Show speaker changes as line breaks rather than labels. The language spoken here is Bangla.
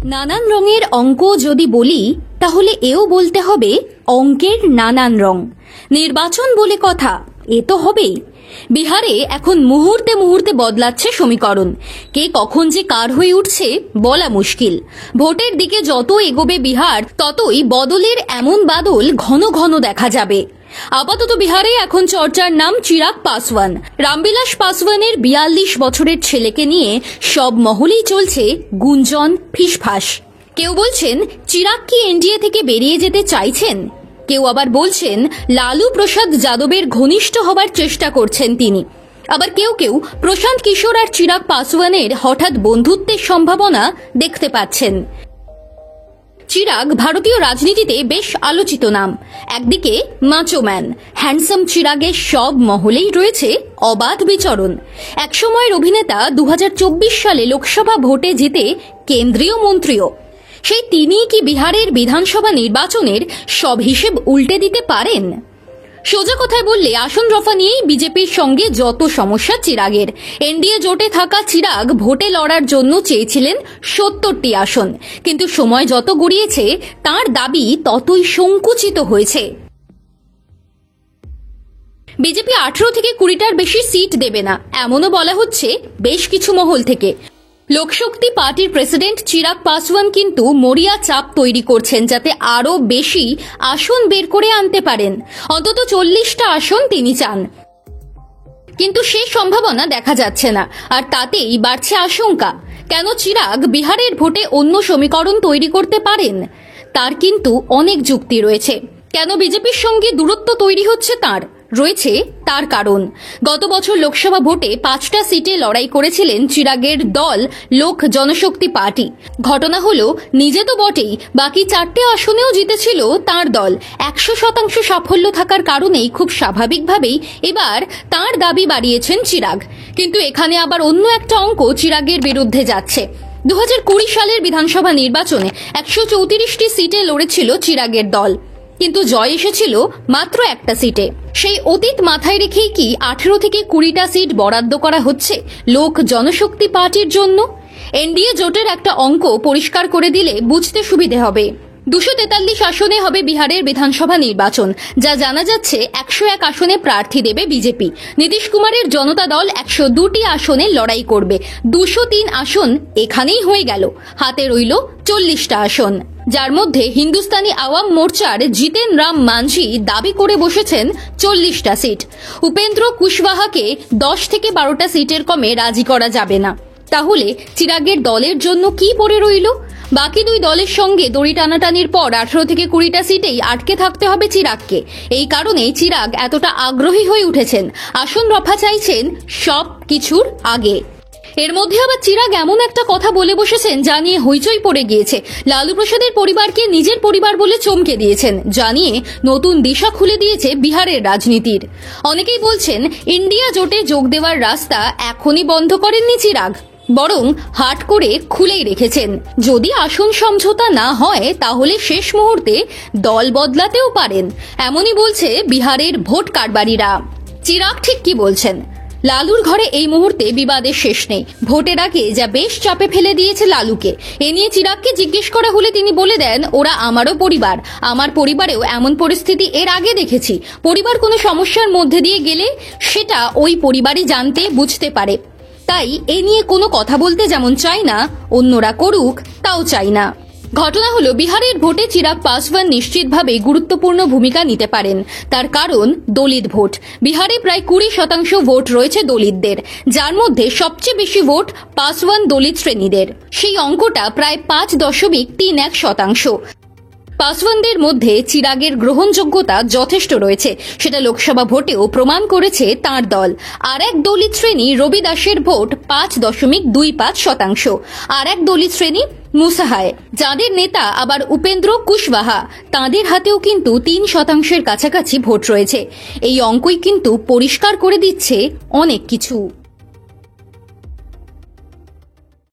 নানান রঙের অঙ্ক যদি বলি তাহলে এও বলতে হবে অঙ্কের নানান রং। নির্বাচন বলে কথা, এ তো হবেই। বিহারে এখন মুহূর্তে মুহূর্তে বদলাচ্ছে সমীকরণ। কে কখন যে কার হয়ে উঠছে বলা মুশকিল। ভোটের দিকে যত এগোবে বিহার ততই বদলের এমন বাদল ঘন ঘন দেখা যাবে। আপাতত বিহারে এখন চর্চার নাম চিরাগ পাসওয়ান। রামবিলাস পাসওয়ানের ৪২ বছরের ছেলেকে নিয়ে সব মহলেই চলছে গুঞ্জন, ফিসফাস। কেউ বলছেন চিরাগ কি এনডিএ থেকে বেরিয়ে যেতে চাইছেন, কেউ আবার বলছেন লালু প্রসাদ যাদবের ঘনিষ্ঠ হবার চেষ্টা করছেন তিনি। আবার কেউ কেউ প্রশান্ত কিশোর আর চিরাগ পাসওয়ানের হঠাৎ বন্ধুত্বের সম্ভাবনা দেখতে পাচ্ছেন। চিরাগ ভারতীয় রাজনীতিতে বেশ আলোচিত নাম। একদিকে মাচোম্যান, হ্যান্ডসাম চিরাগের সব মহলেই রয়েছে অবাধ বিচরণ। একসময়ের অভিনেতা ২০২৪ সালে লোকসভা ভোটে জিতে কেন্দ্রীয় মন্ত্রীও। সেই তিনিই কি বিহারের বিধানসভা নির্বাচনের সব হিসেব উল্টে দিতে পারেন? সোজা কথায় বললে আসন রফা নিয়েই বিজেপির সঙ্গে যত সমস্যা চিরাগের। এনডিএ জোটে থাকা চিরাগ ভোটে লড়ার জন্য চেয়েছিলেন ৭০টি আসন, কিন্তু সময় যত গড়িয়েছে তার দাবি ততই সংকুচিত হয়েছে। বিজেপি ১৮ থেকে ২০টার বেশি সিট দেবে না, এমনও বলা হচ্ছে বেশ কিছু মহল থেকে। লোকশক্তি পার্টির প্রেসিডেন্ট চিরাগ পাসওয়ান কিন্তু মরিয়া চাপ তৈরি করছেন যাতে আরো বেশি আসন বের করে আনতে পারেন। অন্তত ৪০টা আসন তিনি চান, কিন্তু সে সম্ভাবনা দেখা যাচ্ছে না। আর তাতেই বাড়ছে আশঙ্কা, কেন চিরাগ বিহারের ভোটে অন্য সমীকরণ তৈরি করতে পারেন? তার কিন্তু অনেক যুক্তি রয়েছে। কেন বিজেপির সঙ্গে দূরত্ব তৈরি হচ্ছে তার? রয়েছে তার কারণ। গত বছর লোকসভা ভোটে ৫টা সিটে লড়াই করেছিলেন চিরাগের দল লোক জনশক্তি পার্টি। ঘটনা হলো নিজে তো বটেই, বাকি ৪টে আসনেও জিতেছিল তার দল। ১০০% সাফল্য থাকার কারণেই খুব স্বাভাবিকভাবেই এবার তার দাবি বাড়িয়েছেন চিরাগ। কিন্তু এখানে আবার অন্য একটা অঙ্ক চিরাগের বিরুদ্ধে যাচ্ছে। ২০২০ সালের বিধানসভা নির্বাচনে ১৩৪টি সিটে লড়েছিল চিরাগের দল, কিন্তু জয় এসেছিল মাত্র একটা সিটে। সেই অতীত মাথায় রেখেই কি ১৮ থেকে ২০টা সিট বরাদ্দ করা হচ্ছে লোক জনশক্তি পার্টির জন্য? এনডিএ জোটের একটা অঙ্ক পরিষ্কার করে দিলে বুঝতে সুবিধে হবে। ২৪৩ আসনে হবে বিহারের বিধানসভা নির্বাচন, যা জানা যাচ্ছে ১০১ আসনে প্রার্থী দেবে বিজেপি। নীতিশ কুমারের জনতা দল ১০২টি আসনে লড়াই করবে। ২০৩ আসন এখানেই হয়ে গেল, হাতে রইল ৪০টা আসন, যার মধ্যে হিন্দুস্তানি আওয়াম মোর্চার জিতেন রাম মাঝি দাবি করে বসেছেন ৪০টা সিট। উপেন্দ্র কুশওয়াহাকে ১০ থেকে ১২টা সিটের কমে রাজি করা যাবে না। তাহলে চিরাগের দলের জন্য কি পড়ে রইল? বাকি দুই দলের সঙ্গে দড়ি টানাটানির পর ১৮ থেকে ২০টা সিটেই আটকে থাকতে হবে চিরাগকে। এই কারণেই চিরাগ এতটা আগ্রহী হয়ে উঠেছেন, আসন রফা চাইছেন সব কিছুর আগে। এর মধ্যে আবার চিরাগ এমন একটা কথা বলে বসেছেন যা নিয়ে হইচই পড়ে গিয়েছে। লালু প্রসাদের পরিবারকে নিজের পরিবার বলে চমকে দিয়েছেন, জানিয়ে নতুন দিশা খুলে দিয়েছে বিহারের রাজনীতির। অনেকেই বলছেন ইন্ডিয়া জোটে যোগ দেওয়ার রাস্তা এখনই বন্ধ করেননি চিরাগ, বরং হাট করে খুলেই রেখেছেন। যদি আসন সমঝোতা না হয় তাহলে শেষ মুহূর্তে দল বদলাতেও পারেন, এমনই বলছে বিহারের ভোট কারবারিরা। চিরাগ ঠিক কি বলছেন? লালুর ঘরে এই মুহূর্তে বিবাদের শেষ নেই। ভোটের আগে যা বেশ চাপে ফেলে দিয়েছে লালুকে, এ নিয়ে চিরাগকে জিজ্ঞেস করা হলে তিনি বলে দেন, ওরা আমারও পরিবার, আমার পরিবারেও এমন পরিস্থিতি এর আগে দেখেছি। পরিবার কোনো সমস্যার মধ্যে দিয়ে গেলে সেটা ওই পরিবারই জানতে বুঝতে পারে, তাই এ নিয়ে কোনো কথা বলতে যেমন চাই না, অন্যরা করুক তাও চাই না। ঘটনা হলো বিহারের ভোটে চিরাগ পাসওয়ান নিশ্চিতভাবে গুরুত্বপূর্ণ ভূমিকা নিতে পারেন। তার কারণ দলিত ভোট। বিহারে প্রায় ২০% ভোট রয়েছে দলিতদের, যার মধ্যে সবচেয়ে বেশি ভোট পাসওয়ান দলিত শ্রেণীদের। সেই অঙ্কটা প্রায় ৫.৩১%। পাসওয়ানদের মধ্যে চিরাগের গ্রহণযোগ্যতা যথেষ্ট রয়েছে, সেটা লোকসভা ভোটেও প্রমাণ করেছে তাঁর দল। আর এক দলিত শ্রেণী রবি দাসের ভোট ৫.২৫%। আর এক দলিত শ্রেণী মুসাহায়, যাদের নেতা আবার উপেন্দ্র কুশওয়াহা, তাঁদের হাতেও কিন্তু ৩%-এর কাছাকাছি ভোট রয়েছে। এই অঙ্কই কিন্তু পরিষ্কার করে দিচ্ছে অনেক কিছু।